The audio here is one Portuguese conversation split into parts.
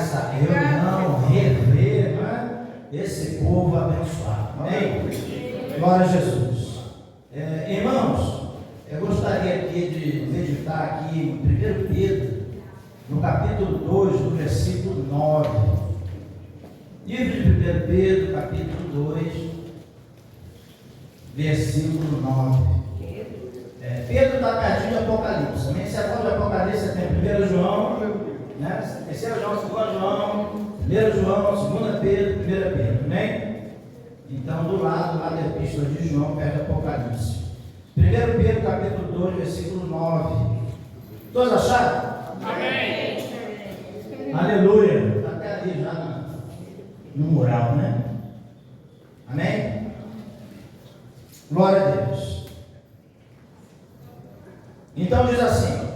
essa reunião, rever, né, esse povo abençoado. Amém? Glória a Jesus. Irmãos, eu gostaria aqui de meditar aqui em 1 Pedro, no capítulo 2, no versículo 9. Livro de 1 Pedro, capítulo 2, versículo 9. Pedro está pertinho de Apocalipse. Também se agora de Apocalipse tem 1 João, né? 3 João, 2 João, 1 João, 2 Pedro, 1 Pedro, amém? Então, do lado lá da Epístola de João, perto de Apocalipse. 1 Pedro, capítulo 2, versículo 9. Todos acharam? Amém. Aleluia. Está até ali já no mural, né? Amém? Glória a Deus. Então diz assim: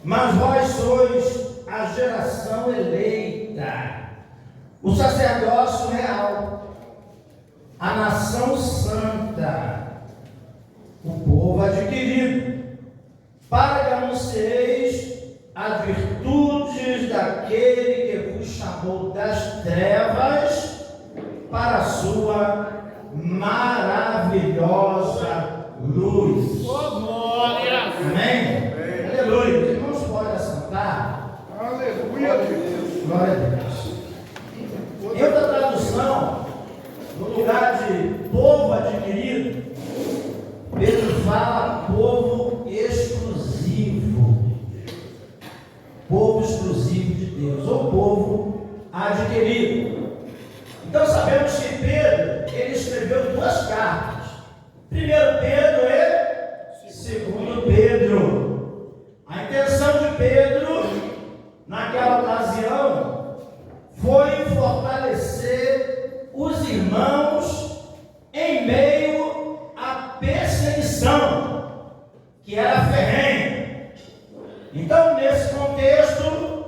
mas vós sois a geração eleita, o sacerdócio real, a nação santa, o povo adquirido, para que anuncieis as virtudes daquele que vos chamou das trevas para a sua maravilhosa luz. Amém? Aleluia. Os irmãos podem assentar. Aleluia, Deus. Glória a Deus. Em outra tradução, no lugar de povo adquirido, Pedro fala povo exclusivo. Povo exclusivo de Deus, ou povo adquirido. Então sabemos que Pedro, ele escreveu 2 cartas. 1 Pedro e 2 Pedro. A intenção de Pedro, naquela ocasião, foi fortalecer os irmãos em meio à perseguição, que era ferrenha. Então, nesse contexto,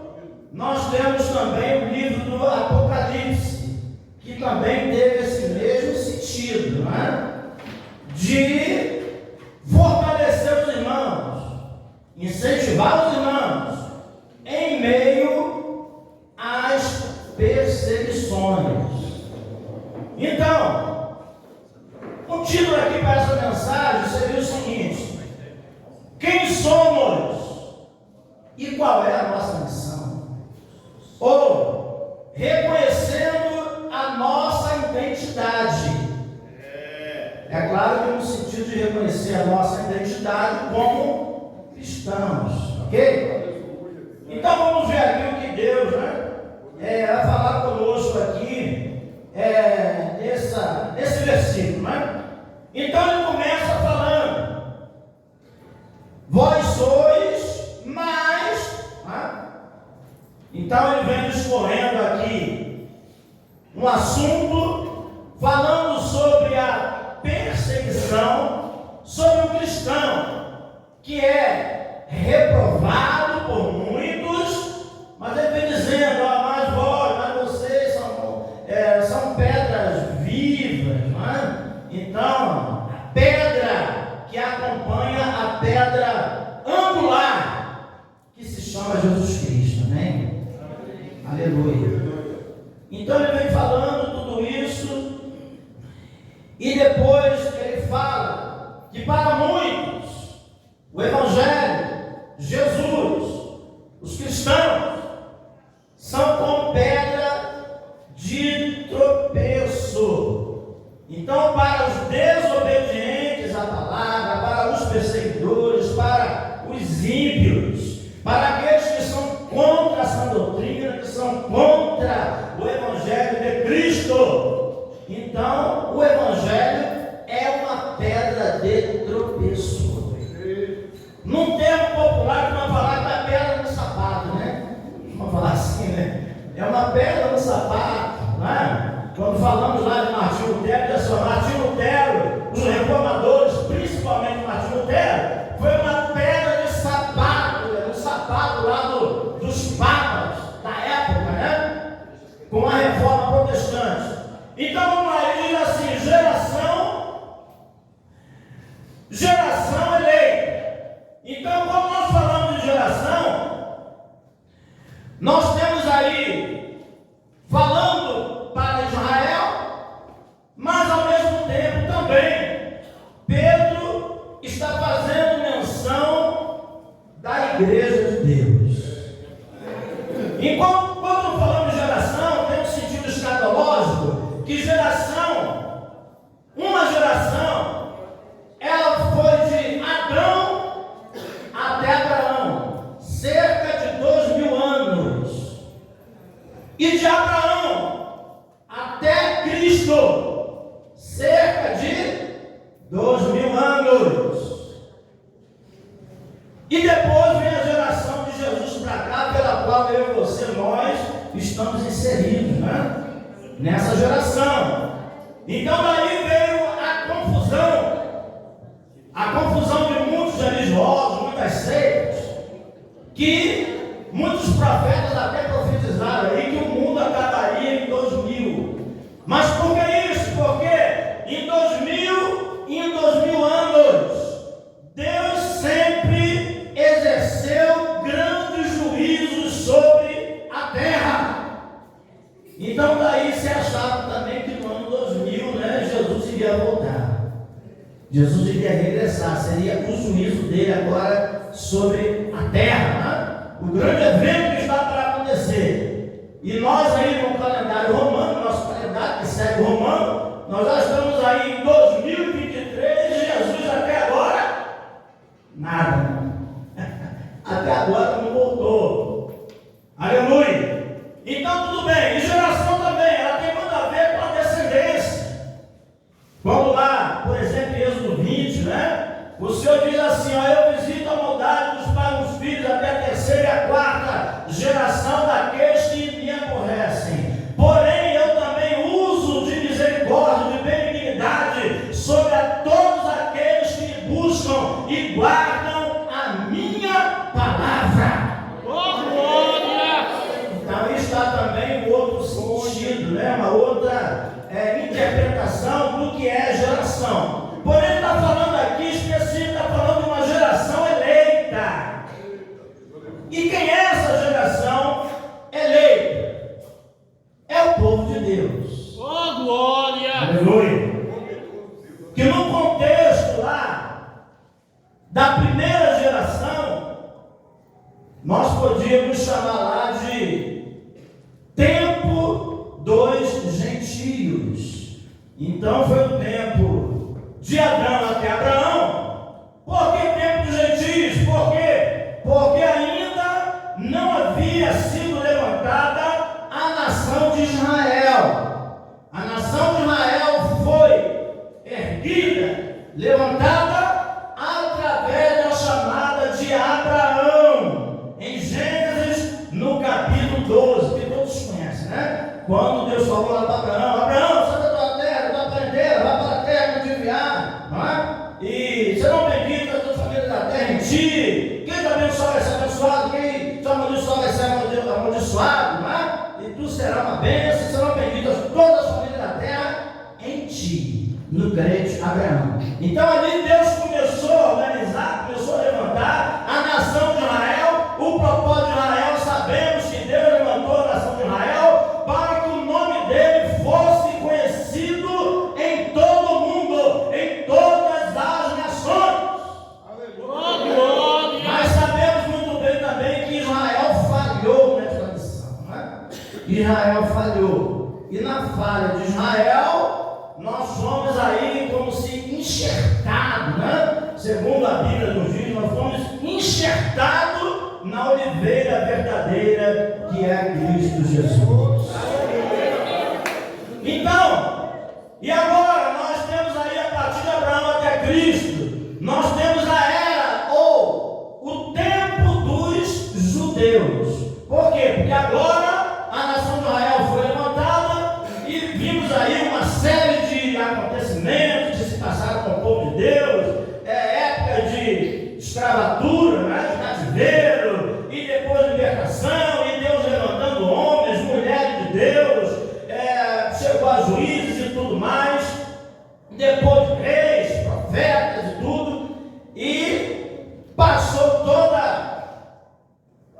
nós temos também o livro do Apocalipse, que também teve esse mesmo sentido, não é? De fortalecer os irmãos, incentivar os irmãos em meio às perseguições. Então, o título aqui para essa mensagem seria o seguinte: quem somos e qual é a nossa missão? Ou reconhecendo a nossa identidade. É claro que no sentido de reconhecer a nossa identidade como cristãos, ok? Então vamos ver aqui o que Deus, vai falar conosco aqui, nesse versículo, né? Então ele começa falando: vós sois mais, né? Então ele vem discorrendo aqui um assunto, falando sobre a perseguição sobre o cristão, que é reprovado por muitos, mas ele vem dizendo: mas vós, mas vocês são pedras vivas, não é? Então, a pedra que acompanha a pedra angular, que se chama Jesus Cristo, amém? Aleluia. Então ele vem falando tudo isso. E depois ele fala que para muitos o Evangelho, Jesus, os cristãos, são como pedra de tropeço. Então, para os desobedientes à palavra, para os perseguidores, para os ímpios, para aqueles que são contra a sã doutrina, que são contra o Evangelho de Cristo, então o Evangelho é uma pedra de tropeço. Num termo popular, que vamos falar que é a pedra no sapato, né? Vamos falar assim, né? É uma pedra no sapato, né? Quando falamos lá de Martinho Lutero, Martinho Lutero, os reformadores, principalmente Martinho Lutero, foi uma pedra de sapato, um sapato lá dos papas da época, né? Com a reforma protestante. Então vamos lá, ele diz assim: geração eleita. Então, quando nós falamos de geração, Nós temos aí falando para Israel, mas ao mesmo tempo também Pedro está fazendo menção da igreja de Deus. Enquanto quando falamos de geração, tem um sentido escatológico, que uma geração, ela foi de Adão até Abraão, cerca de 2000 anos, e de Abraão até Cristo, cerca de 2000 anos, e depois vem a geração de Jesus para cá, pela qual eu e você, nós estamos inseridos, né? Nessa geração. Então daí veio a confusão de muitos religiosos, muitas seitas, que muitos profetas até profetizaram aí que o mundo acabaria em 2000. Mas por que isso? Porque em 2000 e em 2000 anos, Deus sempre exerceu grandes juízos sobre a terra. Então daí se achava também que no ano 2000, né, Jesus iria voltar. Jesus iria regressar, seria o juízo dele agora sobre a terra, né? O grande evento que está para acontecer. E nós aí no calendário romano, nosso calendário que segue o romano, nós já estamos aí em 2023 e Jesus até agora, nada. Até agora não voltou. Aleluia. Então tudo bem. E geração também, ela tem muito a ver com a descendência. Vamos lá, por exemplo, em Êxodo 20, né? O Senhor diz assim, ó, eu visito a maldade dos pais dos filhos até a terceira e a quarta geração daqueles que me aborrecem. Porém, eu também uso de misericórdia, de benignidade sobre a todos aqueles que me buscam e guardam a minha palavra. Então, está também um outro sentido, né? Uma outra interpretação do que é geração. Porém, ele está falando aqui, específico, está falando de uma geração eleita. E quem é essa geração eleita? É o povo de Deus. Oh, glória! Aleluia! Que no contexto lá da primeira geração, nós podíamos chamar lá de tempo dos gentios. Então foi o tempo de Adão até Abraão. Por que tempo dos gentios? Por quê? Porque ainda não havia sido levantada a nação de Israel. A nação de Israel foi erguida, levantada através da chamada de Abraão, em Gênesis, no capítulo 12, que todos conhecem, né? Quando Deus falou lá para Abraão, Abraão, sai da tua terra, da tua parenteira, vai para a terra que eu te enviar, não é? E serão benditas as tuas famílias da terra em ti. Quem te abençoar vai ser abençoado, quem te amaldiçoar vai ser amaldiçoado, não é? E tu serás uma bênção, serão benditas todas as famílias da terra em ti, no crente Abraão. Então ali Deus começou a organizar, começou a levantar a nação de Israel. O propósito de Israel, sabemos que Deus levantou a nação de Israel para que o nome dele fosse conhecido em todo o mundo, em todas as nações. Mas sabemos muito bem também que Israel falhou nessa missão, né? Israel falhou. E na falha de Israel, nós somos aí como se enxertados, né? Segundo a Bíblia nos diz, nós fomos enxertados na oliveira verdadeira que é Cristo Jesus. Então, e agora nós temos aí a partir de Abraão até Cristo, nós temos a era ou o tempo dos judeus. Por quê? Porque agora a nação de Israel foi levantada e vimos aí uma série de acontecimentos que se passaram com o povo de Deus, época de escravatura, né, de cativeiro, e depois libertação, e Deus levantando homens, mulheres de Deus, chegou a juízes e tudo mais, depois reis, profetas e tudo, e passou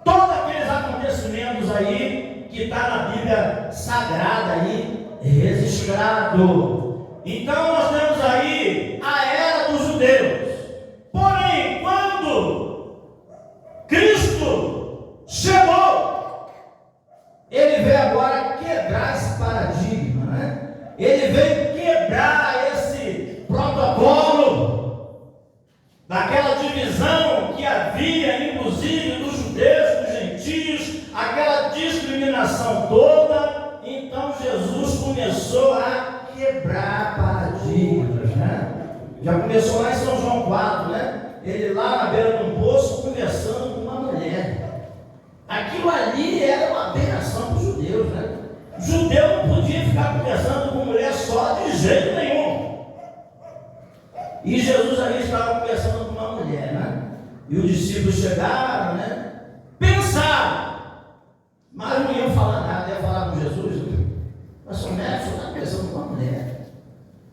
todos aqueles acontecimentos acontecimentos aí que está na Bíblia Sagrada aí, registrado. Então nós temos aí a era dos judeus. Porém, quando Cristo chegou, ele veio agora quebrar esse paradigma, né? Ele veio quebrar esse protocolo daquela divisão que havia, inclusive, dos judeus, dos gentios, aquela discriminação toda. Então Jesus começou a quebrar paradigmas, né? Já começou lá em São João 4, né? Ele lá na beira de um poço conversando com uma mulher. Aquilo ali era uma aberração para os judeus, né? O judeu não podia ficar conversando com mulher só de jeito nenhum. E Jesus ali estava conversando com uma mulher, né? E os discípulos chegaram, né? Pensaram, mas não iam falar nada, iam falar com Jesus. Né? Mas sou médico, você está conversando com uma mulher,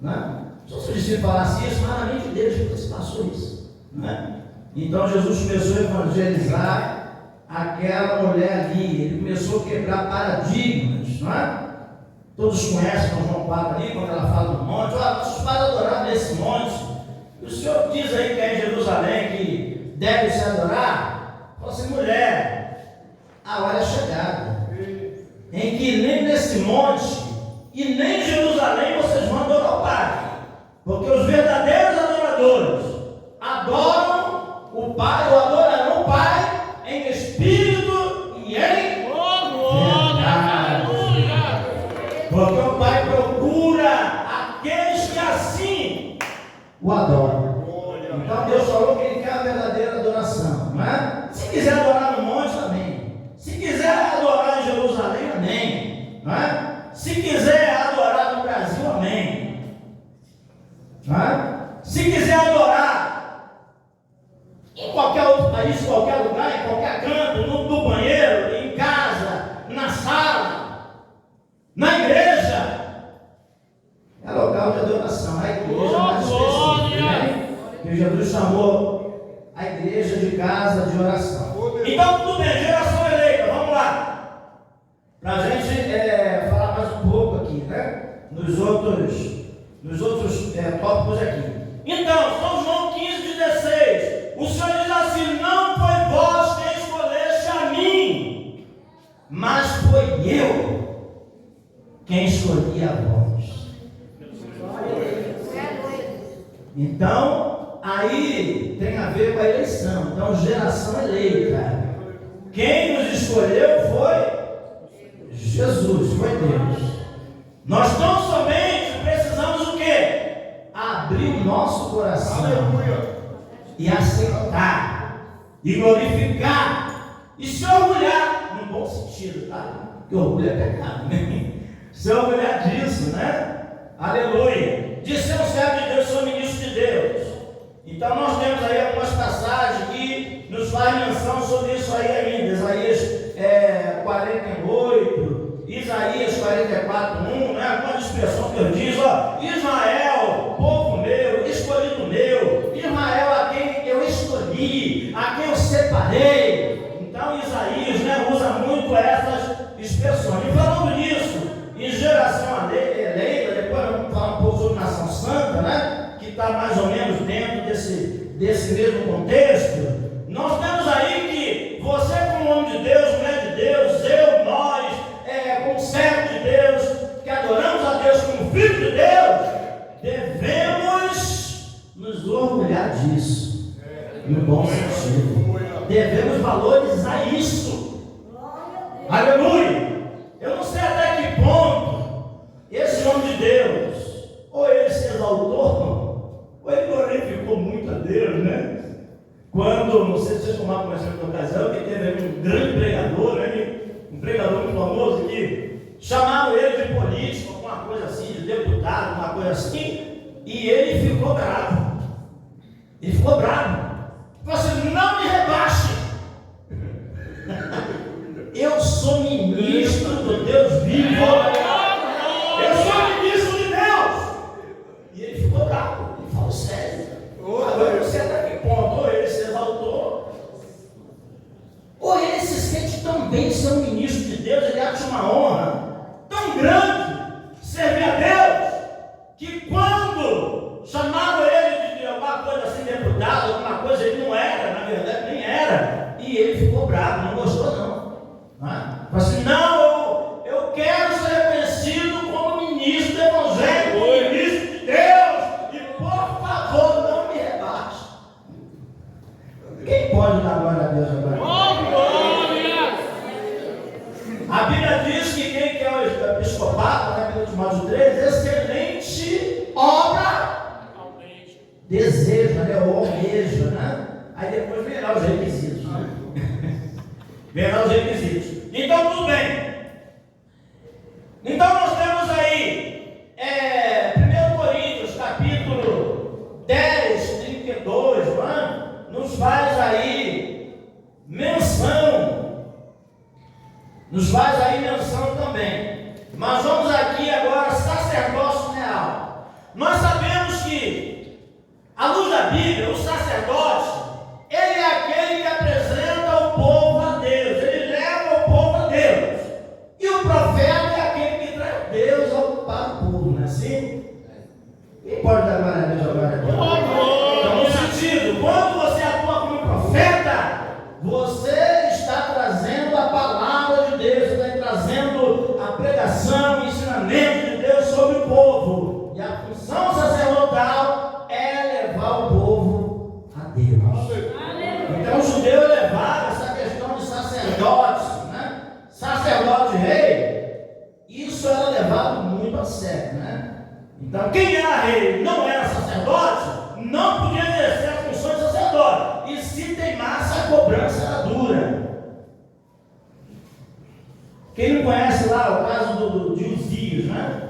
né? Se os discípulos falassem isso, mas na mente deles se passou isso, né? Então Jesus começou a evangelizar aquela mulher ali. Ele começou a quebrar paradigmas, não é? Todos conhecem São João 4 ali, quando ela fala do monte. Olha, nossos pais adoraram nesse monte. E o Senhor diz aí que é em Jerusalém que deve se adorar. Fala assim, mulher, a hora é chegada em que nem nesse monte e nem em Jerusalém vocês vão adorar o Pai. Porque os verdadeiros adoradores adoram o Pai, ou adorarão o Pai em espírito e em verdade. Porque o Pai procura aqueles que assim o adoram. Então Deus falou que Ele quer a verdadeira adoração, não é? Se quiser adorar no monte, amém. Se quiser adorar em Jerusalém, amém. Não é? Se quiser adorar no Brasil, amém. Não é? Se quiser adorar em qualquer outro país, em qualquer lugar, em qualquer canto, no banheiro, em casa, na sala, na igreja, é local de adoração. A igreja mais específica, né? Que Jesus chamou a igreja de casa de oração. Então, tudo bem, geração eleita, vamos lá. Para a gente falar mais um pouco aqui, né? Nos outros tópicos aqui. Então, São João 15,16. O Senhor diz assim: não foi vós quem escolheste a mim, mas foi eu quem escolhi a vós. Então, aí tem a ver com a eleição. Então, geração eleita. Quem nos escolheu foi Jesus, foi Deus. Nós tão somente precisamos o quê? Abrir o nosso coração. Aleluia. E aceitar, e glorificar, e se orgulhar, no bom sentido, tá? Porque orgulho é pecado, né? Se orgulhar disso, né? Aleluia. De ser um servo de Deus, sou ministro de Deus. Então nós temos aí algumas passagens que nos faz menção sobre isso aí ainda. Isaías 48, Isaías 44:1, né? Alguma expressão que Deus diz, ó, Israel, povo meu, escolhido meu, Israel a quem eu escolhi, a quem eu separei. Então Isaías, né, usa muito essas expressões. E falando nisso, em geração eleita, depois vamos falar um pouco sobre nação santa, né? Que está mais ou menos dentro desse mesmo contexto. Nós temos aí que você, como homem de Deus, mulher de Deus, eu, nós, como servo de Deus, que adoramos a Deus como filho de Deus, devemos nos orgulhar disso, no bom sentido. Devemos valorizar isso. Aleluia! Eu não sei até que ponto esse homem de Deus, ou ele se exaltou, ou ele glorificou muito a Deus, né? Quando, não sei se vocês tomaram conhecimento da ocasião, que teve um grande pregador, né? Um pregador muito famoso, que chamaram ele de político, alguma coisa assim, de deputado, alguma coisa assim, e ele ficou bravo. Ele ficou bravo. Falou assim: não me rebaixe. Eu sou ministro do Deus vivo. Eu sou ministro de Deus. E ele ficou bravo. Ele falou sério. Agora eu não sei até que ponto ou ele se exaltou, ou ele se sente tão bem alguém ser um ministro de Deus, ele acha uma honra tão grande servir a Deus, que quando chamaram ele de alguma coisa assim, deputado, alguma coisa, ele não era, na verdade nem era, e ele ficou bravo, não gostou não. Falou assim, não, eu quero ser reconhecido como ministro do Evangelho, como ministro de Deus, e por favor, não me rebaixe. Quem pode dar glória a Deus agora? A Bíblia diz que quem quer o episcopado, né, pelo Timóteo 3, excelente obra, deseja, né, ou almeja, né? Aí depois verá os requisitos, né? Verá os requisitos. Então, tudo bem. Então, nós temos aí 1 Coríntios, capítulo 10, 32, né? Nos faz aí menção. Nos faz aí menção também. Mas vamos aqui agora, sacerdócio real. Nós sabemos que, à luz da Bíblia, o sacerdote, ele é aquele que apresenta o povo a Deus, ele leva o povo a Deus. E o profeta é aquele que traz Deus para o povo, não é assim? Quem pode dar glória a Deus agora? Então, no sentido, quando você atua como profeta, você está trazendo a palavra de Deus, está trazendo a pregação, o ensinamento de Deus sobre o povo. E a função sacerdotal é levar o povo a Deus. Então o judeu elevava essa questão de sacerdote, né? Sacerdote rei, isso era levado muito a sério, né? Então quem era rei não era sacerdote, não podia exercer a função de sacerdote. E se teimasse, a cobrança era dura. Quem não conhece lá o caso de Uzias, né?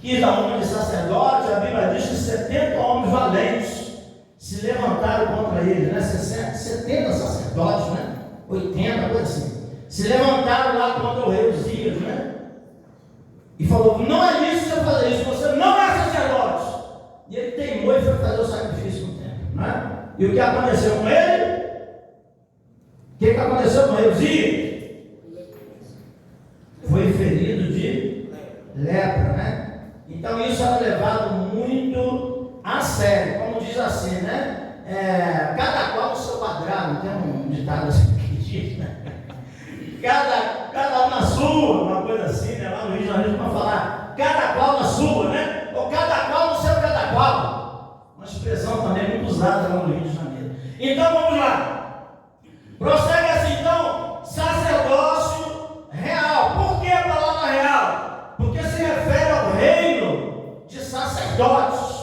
Que quis dar nome de sacerdote, a Bíblia diz que 70 homens valentes se levantaram contra ele, né? 70 sacerdotes, né? 80, coisa assim. Se levantaram lá contra o rei Uzias, né? E falou, não é isso que você fazer isso, você não é sacerdote. E ele teimou e foi fazer o sacrifício no templo, né? E o que aconteceu com ele? O que aconteceu com o rei Uzias? Foi ferido de lepra, né? Então isso era levado muito a sério, como diz assim, né? Cada qual no seu quadrado, tem um ditado assim que diz, né? Cada um na sua, uma coisa assim, né? Lá no Rio de Janeiro para falar, cada qual na sua, né? Ou cada qual no seu cada qual. Uma expressão também muito usada lá no Rio de Janeiro. Então vamos lá. Prossegue assim, então, sacerdócio real. Por que a palavra real? Porque se refere ao reino de sacerdotes,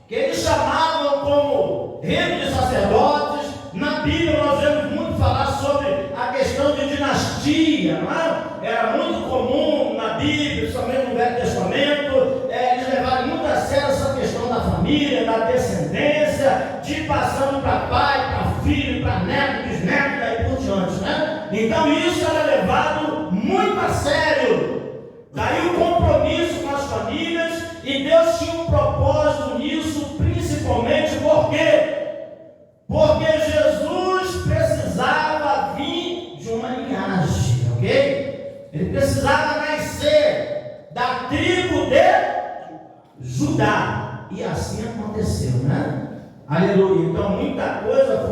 que eles chamavam como reino de sacerdotes. Na Bíblia nós vemos muito falar sobre a questão de dinastia, não é? Era muito comum na Bíblia, principalmente no Velho Testamento, eles levaram muito a sério essa questão da família, da descendência, de ir passando para pai, para filho, para neto, bisneto, daí por diante, né? Então isso era levado muito a sério. Daí o compromisso com as famílias, e Deus tinha um propósito nisso, principalmente por quê? Porque Jesus precisava vir de uma linhagem, ok? Ele precisava nascer da tribo de Judá, e assim aconteceu, né? Aleluia. Então muita coisa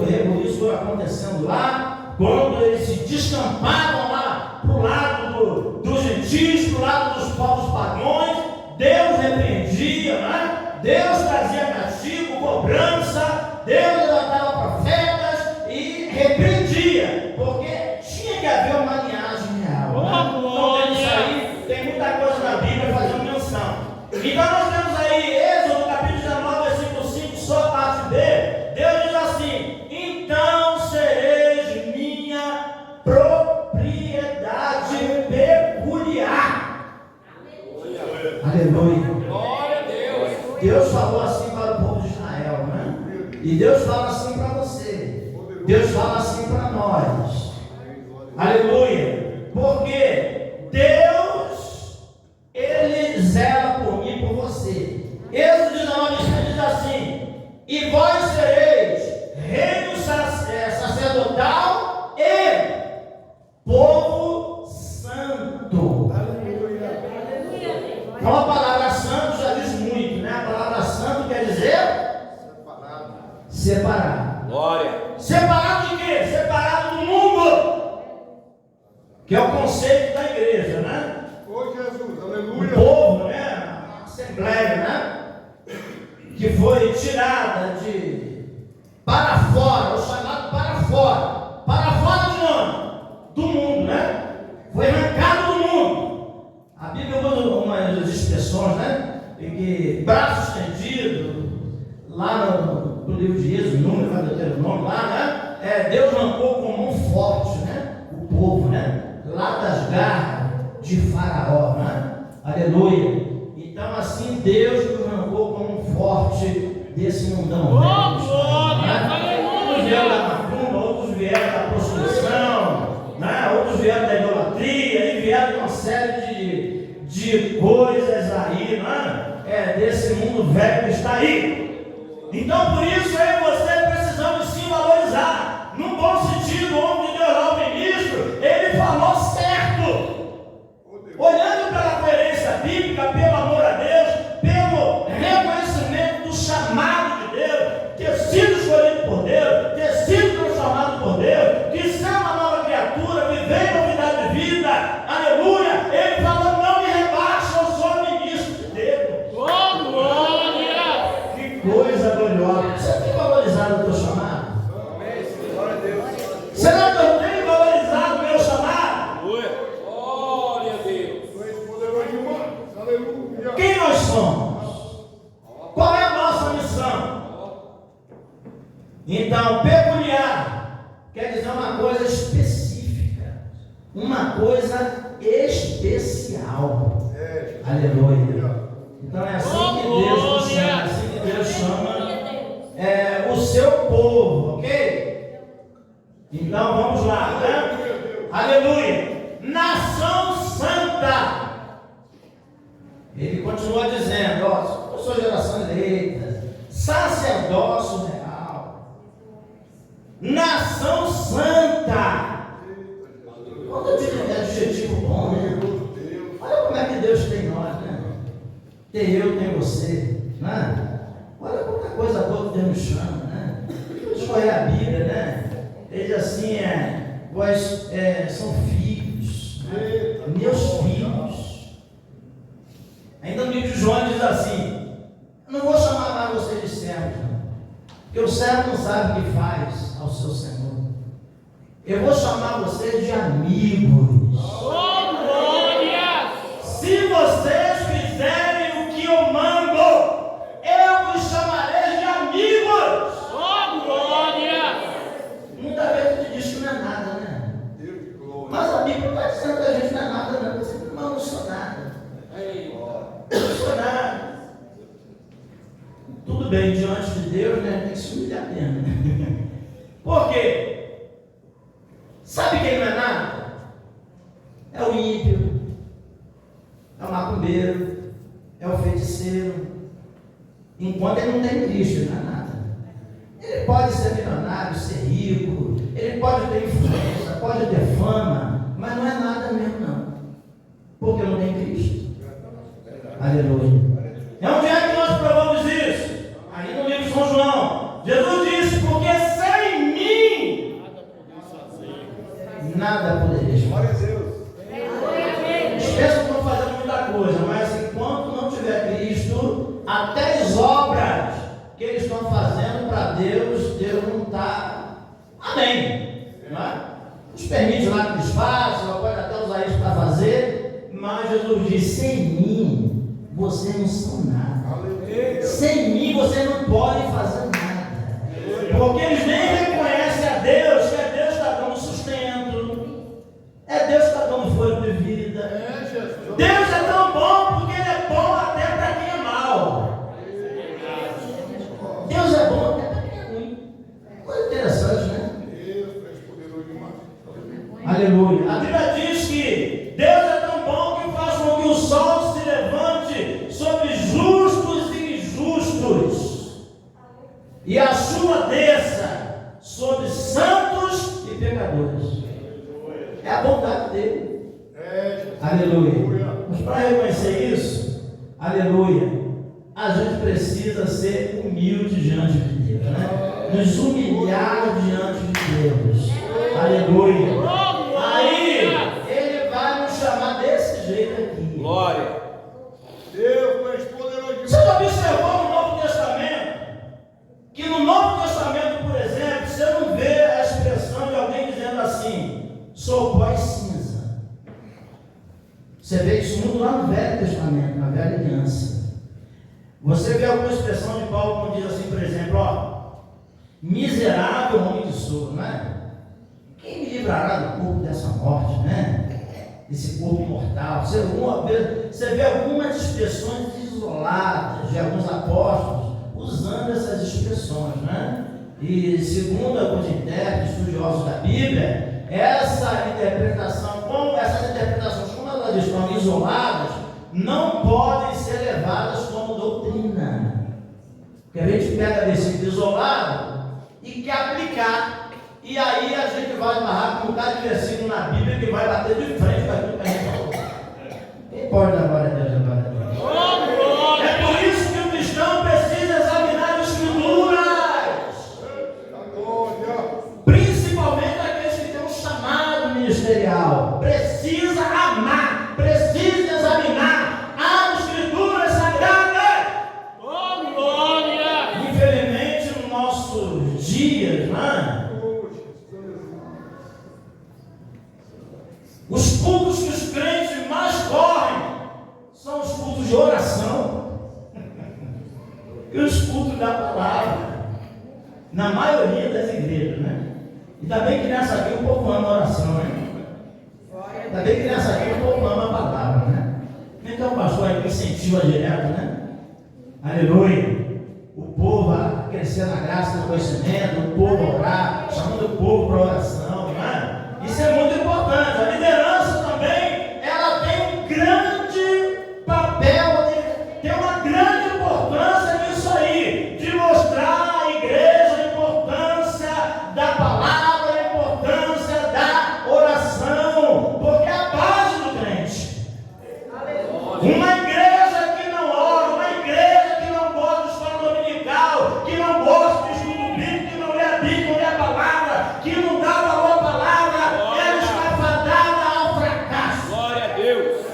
foi acontecendo lá, quando eles se descampavam lá para o lado dos gentios, para o lado dos povos pagãos. Deus repreendia, né? Deus trazia castigo, cobrança, Deus levantava profetas e repreendia, porque tinha que haver uma linhagem real, né? Então dentro disso aí tem muita coisa na Bíblia fazendo menção. Então nós temos aí Êxodo capítulo 19, versículo 5, só a parte B. Deus diz assim: então sereis minha propriedade peculiar. Aleluia. Glória a Deus. Deus falou assim para o povo de Israel, né? E Deus fala assim para você. Deus fala assim para nós. Aleluia. Porque Deus, Ele zela por mim e por você. Êxodo 19 diz assim: e vós sereis reino sacerdotal e povo conceito da igreja, né? Ô Jesus, O aleluia. povo, né? A assembleia, né? Que foi tirada de para fora, o chamado para fora. Para fora de onde? Do mundo, né? Foi arrancado do mundo. A Bíblia usa umas expressões, né? Em que braço estendido, lá no livro de Êxodo, Número, vai ter o nome lá, né? Deus arrancou com mão forte, né? O povo, né? Lá das garras de Faraó, né? Aleluia. Então assim Deus nos arrancou com mão forte desse mundão. Uns vieram da macumba, outros vieram da prostituição, né? Outros vieram da idolatria, e vieram de uma série de coisas aí, né? Desse mundo velho que está aí. Então por isso eu e você precisamos sim valorizar. Num bom sentido, o homem de Deus lá, o ministro, ele falou certo. Olhando pela coerência bíblica, pelo amor a Deus, pelo reconhecimento do chamado de Deus, ter sido escolhido por Deus, ter sido transformado por Deus, de ser uma nova criatura, viver em novidade de vida, aleluia. Ele falou: não me rebaixa, eu sou ministro de Deus. Oh, glória! Que coisa gloriosa. Você tem valorizado o teu chamado? Amém. Glória a Deus. Será que eu tenho valorizado o meu chamado? Glória a Deus! Tu és poderoso demais. Aleluia. Quem nós somos? Qual é a nossa missão? Então, peculiar quer dizer uma coisa específica, uma coisa especial. Aleluia. Então é assim que Deus nos chama, assim que Deus chama o seu povo, ok? Então vamos lá, né? Aleluia. Nação santa. Ele continua dizendo: ó, eu sou geração eleita, sacerdócio real, nação santa. Quando eu digo adjetivo bom, né? Olha como é que Deus tem nós, né? Tem eu, tem você, né? Olha quanta coisa boa que Deus nos chama, né? Escolher a Bíblia, né? Ele diz assim: vós são filhos, né? Meus filhos. Ainda no livro de João diz assim: eu não vou chamar mais vocês de servos, porque o servo não sabe o que faz ao seu Senhor. Eu vou chamar vocês de amigos. Oh, glória! Se vocês fizerem o que eu mando, eu vos chamarei de amigos. Oh, glória! Muita vez tu diz que não é nada, né? Mas a Bíblia não está dizendo que a gente não é nada, não. Você não sou nada. Eu não sou nada. Tudo bem, diante de Deus, né? Tem que se humilhar mesmo, né? Por quê? Sabe quem não é nada? É o ímpio, é o macumbeiro, é o feiticeiro. Enquanto ele não tem Cristo, ele não é nada. Ele pode ser milionário, ser rico, ele pode ter influência, pode ter fama, mas não é nada mesmo, não. Porque não tem Cristo. Aleluia. É onde é que nós provamos isso? Aí no livro de São João. Jesus disse: porque sem mim nada podereis Glória a fazer. Deus. Esqueça que estão fazendo muita coisa, mas enquanto não tiver Cristo, até as obras que eles estão fazendo para Deus, Deus não está. Amém. Não é? Nos permite lá que eles façam, pode até usar isso para fazer, mas Jesus disse: sem mim, vocês não são nada. Aleluia. Sem mim, vocês não podem fazer nada. Porque eles nem reconhecem a Deus, que é Deus que está dando sustento, é Deus que está dando fôlego de vida. Jesus. Deus é tão bom porque Ele é bom até para quem é mau. Deus é bom até para quem é ruim. Coisa interessante, né? Deus, tu és poderoso demais. Aleluia. A Bíblia diz que Deus é tão bom que faz com que o sol se levante sobre justos e injustos, e a chuva desça sobre santos e pecadores. É a bondade dele. Aleluia. Mas para reconhecer isso, aleluia, a gente precisa ser humilde diante de Deus, né? Nos humilhar diante de Deus. Aleluia. Aí ele vai Você vê isso muito lá no Velho Testamento, na Velha Aliança. Você vê alguma expressão de Paulo quando diz assim, por exemplo, ó, miserável homem que sou, não é? Quem me livrará do corpo dessa morte, né? Esse corpo mortal. Você vê algumas expressões isoladas de alguns apóstolos usando essas expressões, né? E segundo alguns intérpretes, estudiosos da Bíblia, essas interpretações, como elas estão isoladas, não podem ser levadas como doutrina. Porque a gente pega versículo isolado e quer aplicar. E aí a gente vai amarrar com um bocado de versículo na Bíblia que vai bater de frente com aquilo que a gente falou. Quem pode dar glória a Deus? É por isso que o cristão precisa examinar as Escrituras. Principalmente aqueles que têm um chamado ministerial. Precisa amar, precisa examinar as Escrituras sagradas. Infelizmente, nos nossos dias, né? Os cultos que os crentes mais correm são os cultos de oração e os cultos da palavra, na maioria das igrejas, né? Ainda bem que nessa aqui o povo ama a oração, né? Ainda bem que nessa aqui o povo ama a palavra, né? Então o pastor aí incentiva direto, né? Aleluia! O povo a crescer na graça do conhecimento, o povo a orar, chamando o povo para a oração, né? Isso é muito importante. A liderança também, ela tem um grande papel, tem uma grande importância nisso aí, de mostrar à igreja a importância da palavra, a importância da oração, porque é a base do crente. Uma igreja que não ora, uma igreja que não gosta de escola dominical, que não gosta de estudo bíblico, que não lê a Bíblia, não lê a palavra, que não dá valor à palavra, ela está fadada ao fracasso. Glória a Deus.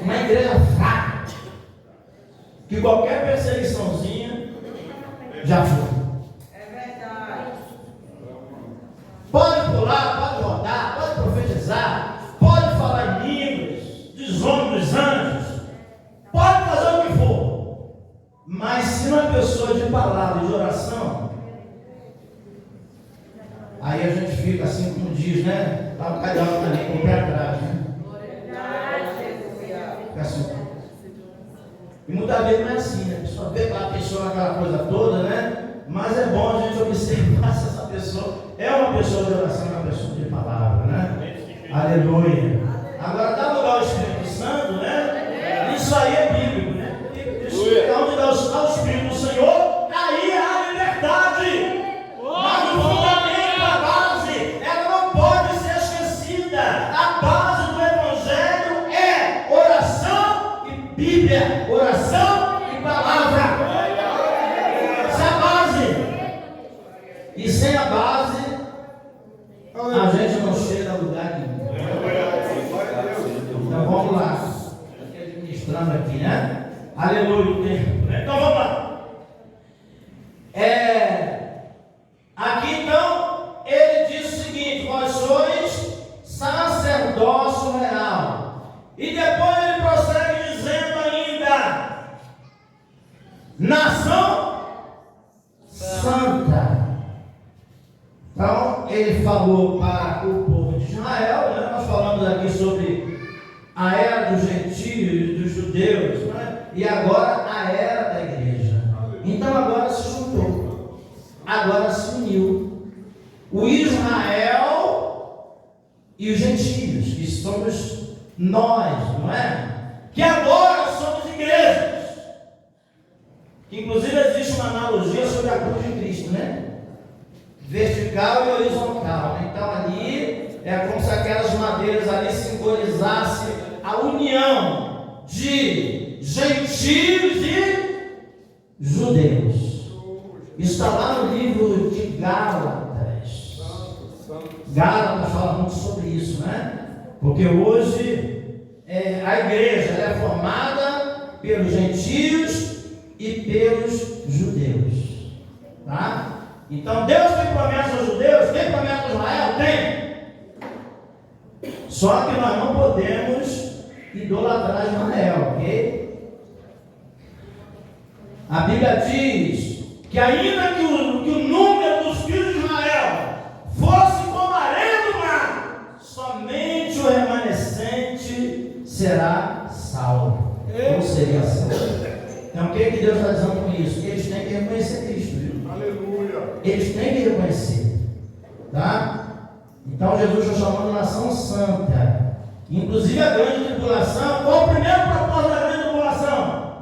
Uma igreja fraca, que qualquer perseguiçãozinha já foi. É verdade. Pode pular, pode rodar, pode profetizar, pode falar em línguas, dos homens, dos anjos, pode fazer o que for, mas se uma pessoa de palavra e de oração, aí a gente fica assim como diz, né? Lá o cada um ali com o pé atrás, né? Fica assim. E muitas vezes não é assim, né? A pessoa vê lá a pessoa aquela coisa toda, né? Mas é bom a gente observar se essa pessoa é uma pessoa de oração, é uma pessoa de palavra, né? Aleluia. Agora, dá lugar ao Espírito Santo, né? Isso aí é bíblico, né? Onde dá o Espírito do Senhor, aí há liberdade. Mas o fundamento, a base, ela não pode ser esquecida. A base do Evangelho é oração e Bíblia, oração e palavra. Essa é a base. E sem a base, a gente não chega a lugar nenhum. Então vamos lá. Estou administrando aqui, né? Aleluia, o tempo, né? Então vamos lá. Aqui então, ele diz o seguinte: vós sois sacerdócio real. E depois ele prossegue dizendo ainda: nação santa. Então, ele falou para o povo de Israel, né? Nós falamos aqui sobre a era dos gentios, dos judeus, né? E agora a era da igreja. Então agora se juntou, agora se uniu o Israel e os gentios, que somos nós, não é? Que agora somos igrejas. Que inclusive existe uma analogia sobre a cruz de Cristo, né? Vertical e horizontal. Então ali é como se aquelas madeiras ali simbolizassem a união de gentios e judeus. Isso está lá no livro de Gálatas. Gálatas fala muito sobre isso, né? Porque hoje a igreja é formada pelos gentios e pelos judeus. Tá? Então Deus tem promessa aos judeus, tem promessa a Israel? Tem. Só que nós não podemos idolatrar Ismael, ok? A Bíblia diz que ainda que o número dos filhos de Israel fosse como a areia do mar, somente o remanescente será salvo. Ou seria salvo. Então o que Deus está dizendo com isso? Que eles têm que reconhecer Cristo, viu? Aleluia. Eles têm que reconhecer. Tá? Então Jesus está chamando nação santa. Inclusive a grande tribulação. Qual o primeiro propósito da grande tribulação?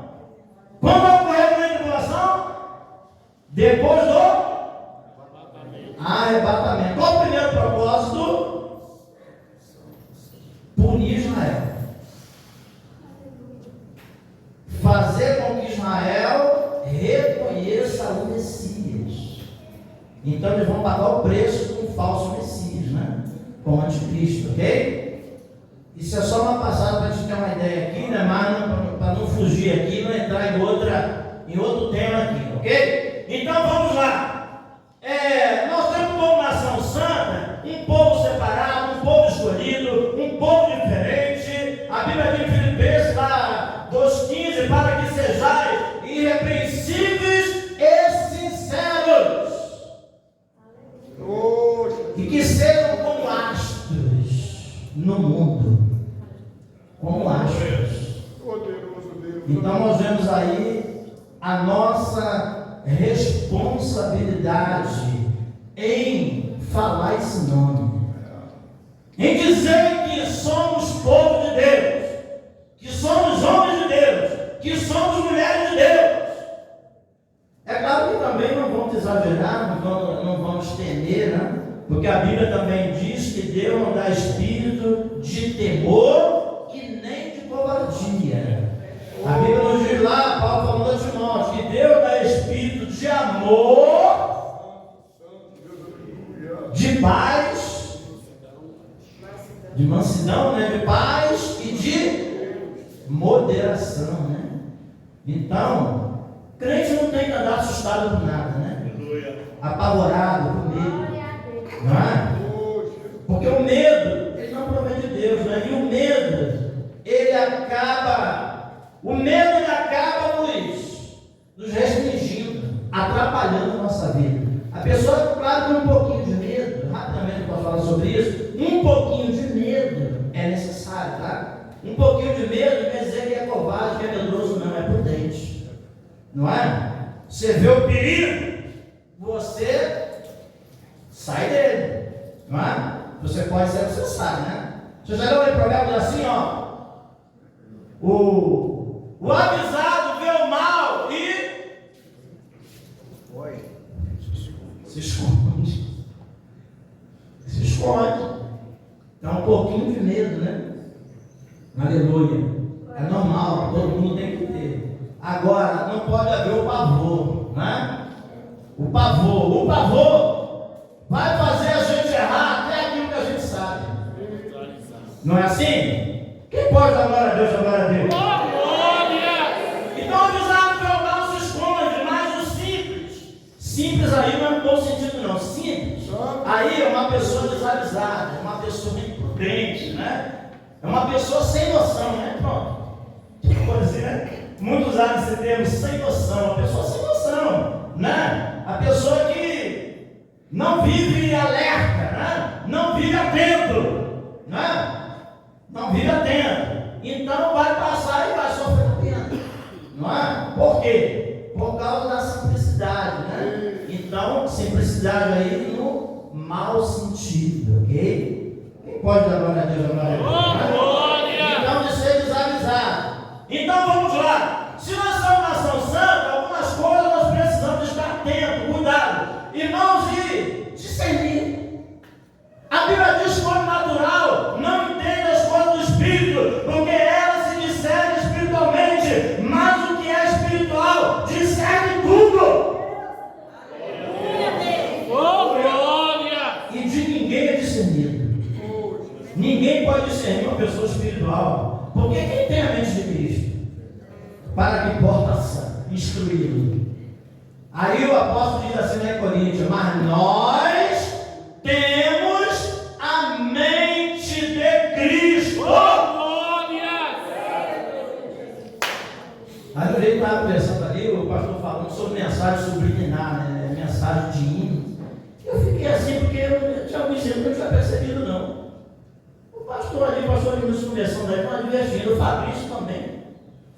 Quando vai ocorrer a grande tribulação? Depois do arrebatamento. Qual o primeiro propósito? Punir Israel. Fazer com que Israel reconheça o Messias. Então eles vão pagar o preço com o falso Messias, né? Com o anticristo, ok? Isso é só uma passada para a gente ter uma ideia aqui, né? Mas para não fugir aqui, não entrar em outro tema aqui, ok? Então vamos lá. Nós temos como nação santa um povo separado, um povo escolhido, um povo diferente. A Bíblia diz em Filipenses lá 2,15, para que sejais irrepreensíveis e sinceros, e que sejam como astros no mundo, como astros. Poderoso Deus. Então nós vemos aí a nossa responsabilidade em falar esse nome, em dizer que somos povo de Deus, que somos homens de Deus, que somos mulheres de Deus. É claro que também não vamos exagerar, não vamos temer, né? Porque a Bíblia também diz que Deus não dá espírito de temor e nem de covardia. A Bíblia nos diz lá, Paulo falando a Timóteo, que Deus dá espírito de amor, de paz, de mansidão, né? De paz e de moderação, né? Então, crente não tem que andar assustado por nada, né? Apavorado, com medo, não é? Porque o medo, ele não provém de Deus, né? E o medo, ele acaba nos restringindo, atrapalhando a nossa vida. A pessoa, claro, com um pouquinho de medo, rapidamente eu posso falar sobre isso, um pouquinho de medo é necessário, tá? Um pouquinho de medo não quer dizer que é covarde, que é medroso, não, é prudente, não é? Você vê o perigo, você sai dele, não é? Você pode ser, você sabe, né? Você já leu o provérbio assim, ó, o avisado vê o mal e se esconde. Então um pouquinho de medo, né? Aleluia. É normal, todo mundo tem que ter. Agora, não pode haver o pavor, né? O pavor vai fazer a gente errar até aquilo que a gente sabe. Não é assim? Quem pode dar glória a Deus, glória a Deus? Então, avisado pelo mal se esconde, mas o simples aí não é no bom sentido, não. Simples, aí é uma pessoa desavisada, é uma pessoa imprudente, né? É uma pessoa sem noção, né? Pronto. Pode dizer, né? Muitos usam esse termo sem noção, a pessoa sem noção, né? A pessoa que não vive alerta, né? Não vive atento, né? Não vive atento. Então vai passar e vai sofrer a pena, não é? Por quê? Por causa da simplicidade, né? Então, simplicidade aí no mau sentido, ok? Quem pode dar glória a Deus, glória a Deus? Então, de ser desavisado. Então, vamos lá. Se nós somos nação santa, algumas coisas nós precisamos estar atentos, cuidado. Irmãos, e discernir. A Bíblia diz que o homem natural não entende as coisas do Espírito, porque ela se discerne espiritualmente, mas o que é espiritual discerne tudo. E de ninguém é discernido. Ninguém pode discernir uma pessoa espiritual, porque quem tem a mente de Cristo? Para que possa instruí-lo. Aí o apóstolo diz assim na Coríntios, mas nós temos a mente de Cristo. estava conversando ali, o pastor falando sobre mensagem subliminar, né? Mensagem de hino. Eu fiquei assim, porque eu tinha alguns hinos que eu não tinha percebido, não. O pastor ali nos conversando aí, estava divertindo. O Fabrício também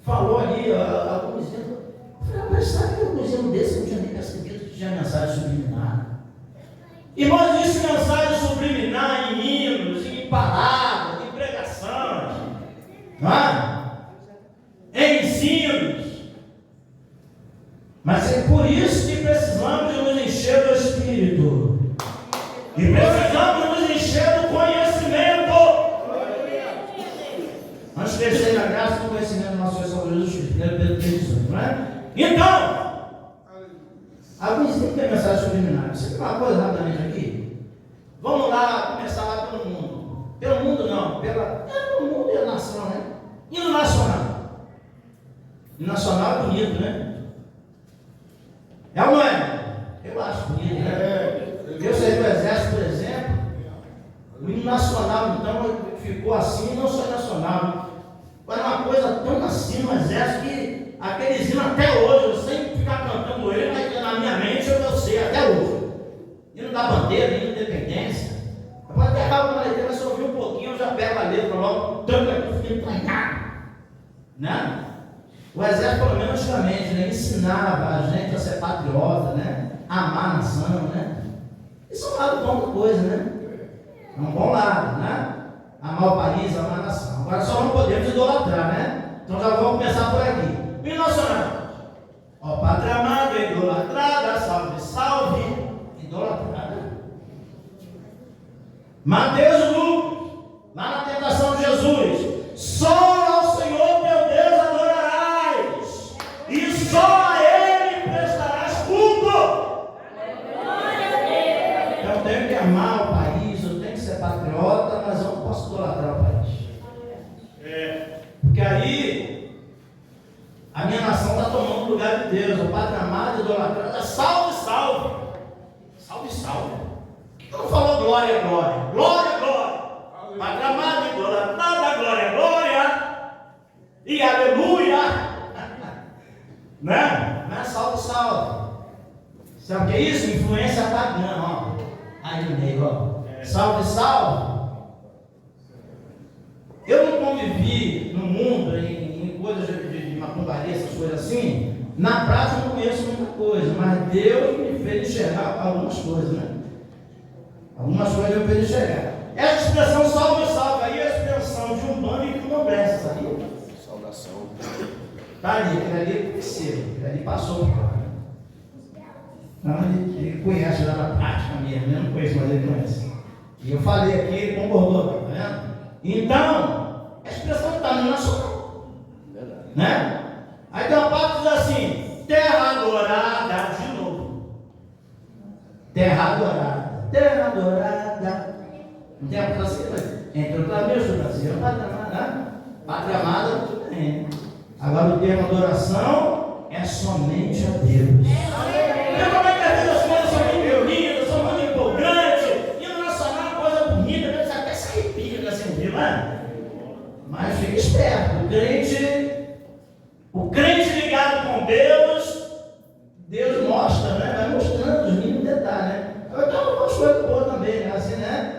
falou ali alguns hinos. Eu falei, mas sabe que alguns hinos desses eu não tinha nem percebido que tinha mensagem subliminar? Irmãos, existe mensagem subliminar em hinos, em palavras, em pregações, não é? Em ensinos. Mas é por isso que precisamos nos encher do Espírito. E precisamos nos encher do conhecimento. Vamos crescer na graça do conhecimento do nosso Senhor Jesus Cristo. 1 Pedro 3,18, não é? Então, alguns têm que ter mensagem subliminar. Você tem uma coisa rapidamente aqui? Vamos lá, começar lá pelo mundo. Pelo mundo não, pelo mundo e a nação, né? Hino nacional. Hino nacional é bonito, né? É ou não é? Eu acho bonito, né? Eu saí do exército, por exemplo. O hino nacional, então, ficou assim, não só nacional. Era uma coisa tão assim no exército que aqueles hinos até hoje, eu sempre ficar cantando ele, mas na minha mente eu sei, até hoje. Hino da bandeira, hino da independência. Eu pode até acabar com a letra, mas se eu ouvir um pouquinho, eu já pego a letra logo, tanto aqui, eu fiquei entranhado. Né? O exército, pelo menos antigamente, né, ensinava a gente a ser patriota, né? Amar a nação, né? Isso é um lado bom da coisa, né? É um bom lado, né? Amar o país, amar a nação. Agora só não podemos idolatrar, né? Então já vamos começar por aqui. Hino nacional. Ó, pátria amada, idolatrada, salve, salve, idolatrada. Mateus Lucas, lá na tentação de Jesus. Só ao Senhor teu Deus adorarás, e só a Ele prestarás culto. Então eu tenho que amar o país, eu tenho que ser patriota, mas eu não posso idolatrar o país. Porque aí a minha nação está tomando o lugar de Deus. O Pátria amada, idolatrada, salve, salve. Salve, salve. Por que não falou glória, glória? Glória, glória. Pátria amada, idolatrada, glória, glória. E aleluia. Né? Não é salve, salve. Sabe o que é isso? Influência pagã, ó. Aí no meio, ó. Salve, salve. Eu não convivi no mundo em coisas de macumbaria, essas coisas assim. Na prática eu não conheço muita coisa, mas Deus me fez enxergar algumas coisas, né? Algumas coisas eu fez enxergar. Essa expressão salve, salve, aí é a expressão de um bando e de um nobreza, sabia? Saudação. Tá ali, aquele ali cresceu, aquele ali passou por lá. Não, ele conhece já na prática mesmo, eu não conheço, mas ele conhece. E eu falei aqui, ele concordou, tá vendo? Então, a expressão está no nacional. Verdade. Né? Aí tem uma parte que diz assim: terra adorada, de novo. Terra adorada, terra adorada. Não tem a assim, mas entre outra vez, o Brasil, pátria amada, tudo bem. Agora o termo adoração é somente a Deus. Então, como é que às vezes as coisas são muito lindas, são muito empolgantes, e no nacional é uma coisa bonita, né? Você até se arrepia né, assim, viu, né? Mas fica esperto, o crente ligado com Deus mostra, né? Vai mostrando os mínimos detalhes, né? Então, uma coisa boa também, né? Assim, né?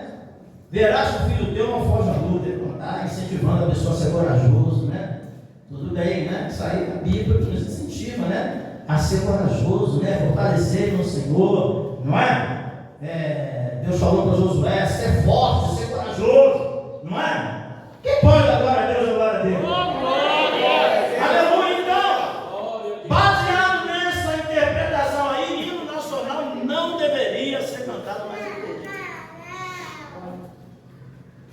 Verás que o filho teu não foge à luta, ele está incentivando a pessoa a ser corajoso, né? Tudo bem, né? Isso aí a Bíblia nos incentiva, né? A ser corajoso, né? Fortalecer no Senhor, não é? Deus falou para Josué: ser forte, ser corajoso, não é? Quem pode dar glória a Deus, glória a Deus? Aleluia, então! Baseado nessa interpretação aí, hino nacional não deveria ser cantado mais em igreja.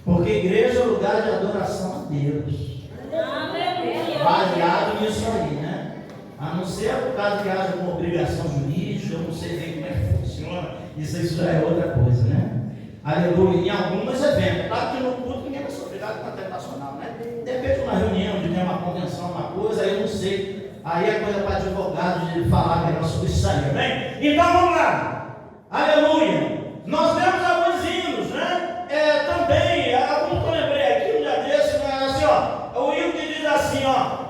Porque igreja é lugar de adoração a Deus. Baseado nisso aí, né? A não ser por causa que haja uma obrigação jurídica, eu não sei bem como é que funciona, isso já é outra coisa, né? Aleluia, em algumas eventos, claro que no culto ninguém vai ser obrigado a cantar nacional, né? De repente uma reunião, de ter uma convenção, uma coisa, aí eu não sei, aí é coisa para advogado de falar melhor sobre isso aí, bem? Então vamos lá, aleluia, nós temos alguns hinos, né? Também, alguns que eu lembrei aqui, um dia desse, né? Assim, ó, o hino que diz assim, ó,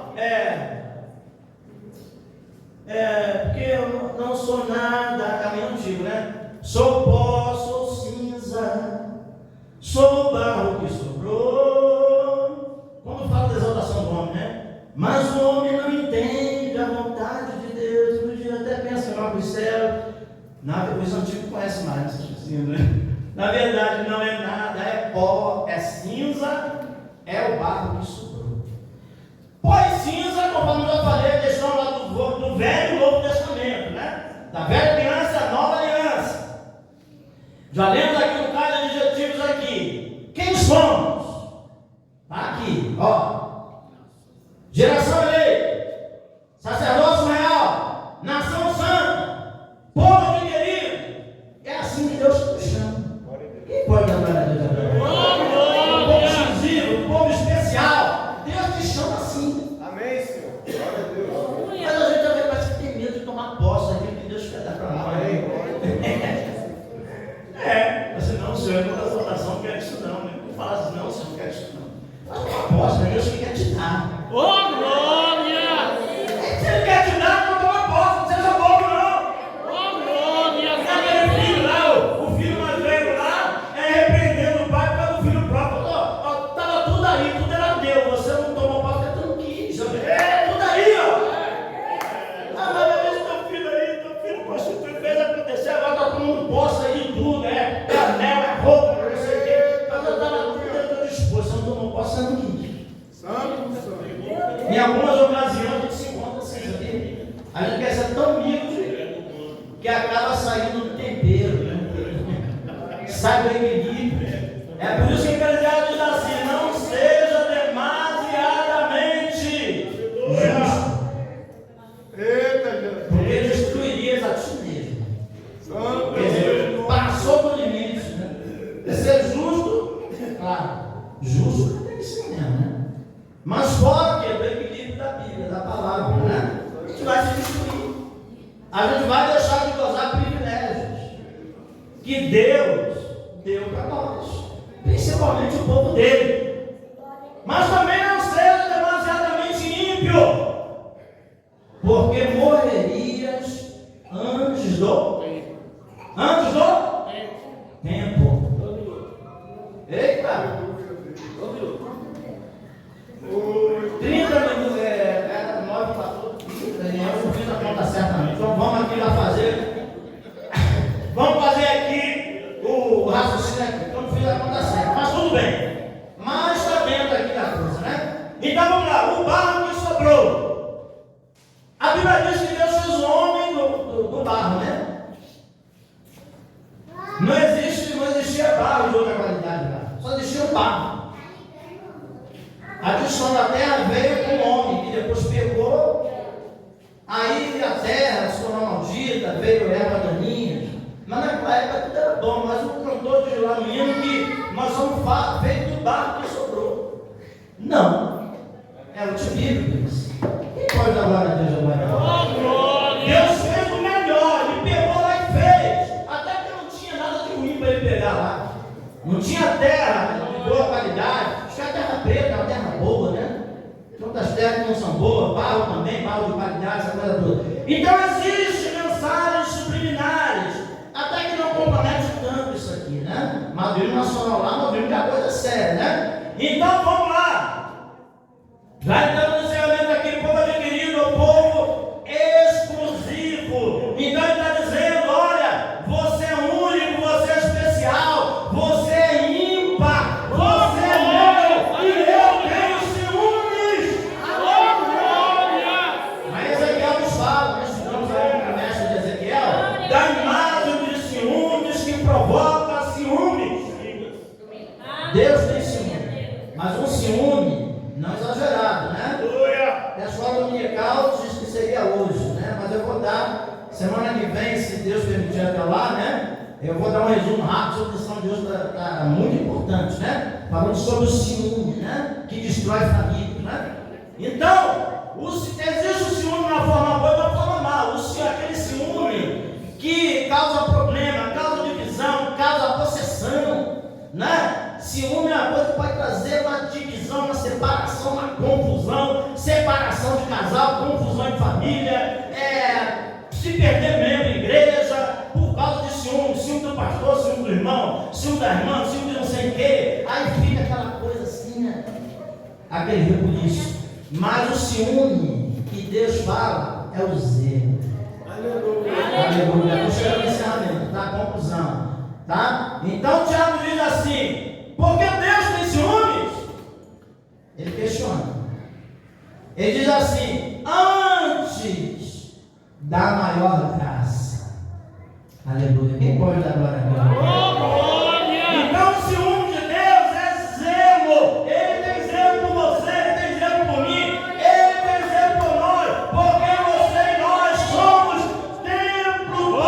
Mas o homem não entende a vontade de Deus. Um dia até pensa lá para o céu. Os antigos conhecem mais, assim, né? Na verdade, não é nada, é pó, é cinza, é o barro que sobrou. Pó e cinza, conforme eu já falei, a questão lá do Velho e Novo Testamento, né? Da velha aliança à nova aliança. Já lemos aqui um bocado de adjetivos aqui. Quem somos? Está aqui, ó. Geração eleita, sacerdócio real, nação santa, povo de querido. É assim que Deus nos chama. Quem pode dar glória a Deus agora? O povo exclusivo, o povo especial. Deus te chama assim. Amém, Senhor. Glória a Deus. Mas a gente também parece que tem medo de tomar posse daquilo que Deus quer dar para nós. Amém. Glória a Deus. Mas não, Senhor, não dá exaltação, não quer isso não. Não fala assim, não, Senhor, não quer isso não. Mas toma posse, é Deus que quer te dar. Oh, glória! Se Ele quer te dar, não toma posse, não seja bobo não. Oh, glória! Aquele filho lá, o filho mais velho lá, repreendendo o pai por causa do filho próprio. Estava tudo aí, tudo era Deus. Você não tomou posse porque tu não quis. Tudo aí, ó. Mas teu filho prostitui, fez acontecer, agora está todo mundo posse aí de tudo, é anel, é roupa, não sei o quê. Mas eu estava tudo dentro do esposo, você não tomou posse, você não quis. Em algumas ocasiões a gente se encontra assim, sabia? A gente quer ser tão humilde que acaba saindo do tempero, né? Sai do equilíbrio. É por isso que Eclesiastes diz assim: não seja demasiadamente justo, Eita, Jesus. porque destruirias a ti mesmo. Santo. Quer dizer, passou do limite, né? Ser justo, claro, justo tem que ser mesmo, né? Mas fora que é do equilíbrio da Bíblia, da palavra, né? A gente vai se destruir. A gente vai deixar de gozar privilégios que Deus deu para nós, principalmente o povo dele. Mas também não seja demasiadamente ímpio, porque morrerias antes do tempo. Eita! 30 minutos, era 9 para tudo. Eu não fiz a conta certamente. Então vamos aqui lá fazer. Vamos fazer aqui o raciocínio aqui. Então não fiz a conta certa. Mas tudo bem. Mas está dentro aqui da coisa, né? Então vamos lá. O barro que sobrou. A Bíblia diz que Deus fez o homem do barro, né? Não existia barro de outra qualidade lá. Só existia o barro. A destruição da terra veio com o homem, que depois pegou, aí a terra se tornou maldita, veio erva daninha. Mas naquela época tudo era bom, mas o cantor diz lá no hino que nós somos feitos do barro que sobrou. Não, é o tipo bíblico. Quem pode dar glória a Deus agora? Deus fez o melhor, ele pegou lá e fez, até que não tinha nada de ruim para ele pegar lá. Não tinha terra de boa qualidade. Acho que a terra preta é uma terra boa, né? Outras terras que não são boas, barro também, barro de qualidade, essa coisa toda. Então existem mensagens subliminares, até que não compromete tanto isso aqui, né? Mas o hino nacional lá, nós vimos que a coisa é séria, né? Então vamos lá. Já estamos no encerramento aqui, povo adquirido, o povo exclusivo. Então ele está dizendo: olha, você é único, você é especial, você é ímpar, você é meu, e eu tenho ciúmes. Mas Ezequiel nos fala, nós estudamos aí com o mestre de Ezequiel, da imagem de ciúmes que provoca ciúmes. Deus tem ciúme, mas um ciúme não exagerado, né? A escola dominical diz que seria hoje, né? Mas eu vou dar, semana que vem, se Deus permitir até lá, né? Eu vou dar um resumo rápido sobre a lição de hoje, está muito importante, né? Falando sobre o ciúme, né? Que destrói famílias, né? Então, existe o ciúme na forma boa e na forma má. Aquele ciúme que causa problema, causa divisão, causa possessão, né? Ciúme é uma coisa que pode trazer uma divisão, uma separação, uma confusão, separação de casal, confusão em família, se perder membro em igreja, por causa de ciúme do pastor, ciúme do irmão, ciúme da irmã, ciúme de não sei o quê. Aí fica aquela coisa assim, né? Aquele rebuliço. Mas o ciúme que Deus fala é o zelo. Aleluia. Estou chegando no encerramento, tá? Conclusão. Tá? Então Tiago diz assim: por que Deus tem ciúmes? Ele questiona. Ele diz assim: antes da maior graça. Aleluia. Quem pode dar glória a Deus? Então o ciúme de Deus é zelo. Ele tem zelo por você, ele tem zelo por mim, ele tem zelo por nós, porque você e nós somos templo do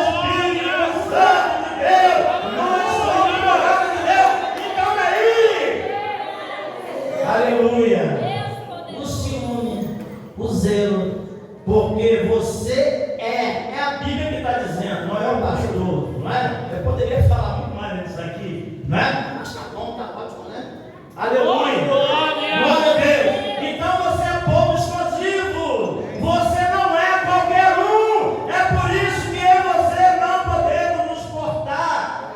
Espírito Santo de Deus. Nós somos morada de Deus. Então daí, aleluia. O ciúme, o zelo, porque você é a Bíblia que está dizendo, não é o pastor, não é? Eu poderia falar muito mais disso aqui, não é? Mas tá bom, tá ótimo, né? Aleluia! Glória a Deus! Então você é povo exclusivo, você não é qualquer um, é por isso que eu e você não podemos nos portar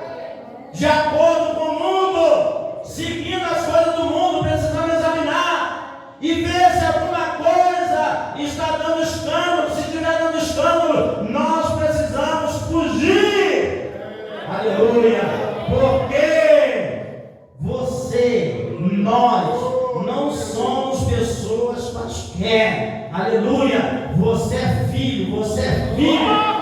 de acordo com o mundo, seguindo as coisas do mundo. Precisamos examinar e ver se alguma coisa está dando escândalo. Se estiver dando escândalo, nós precisamos fugir. Aleluia. Porque você, nós, não somos pessoas quaisquer. Aleluia. Você é filho, você é filho.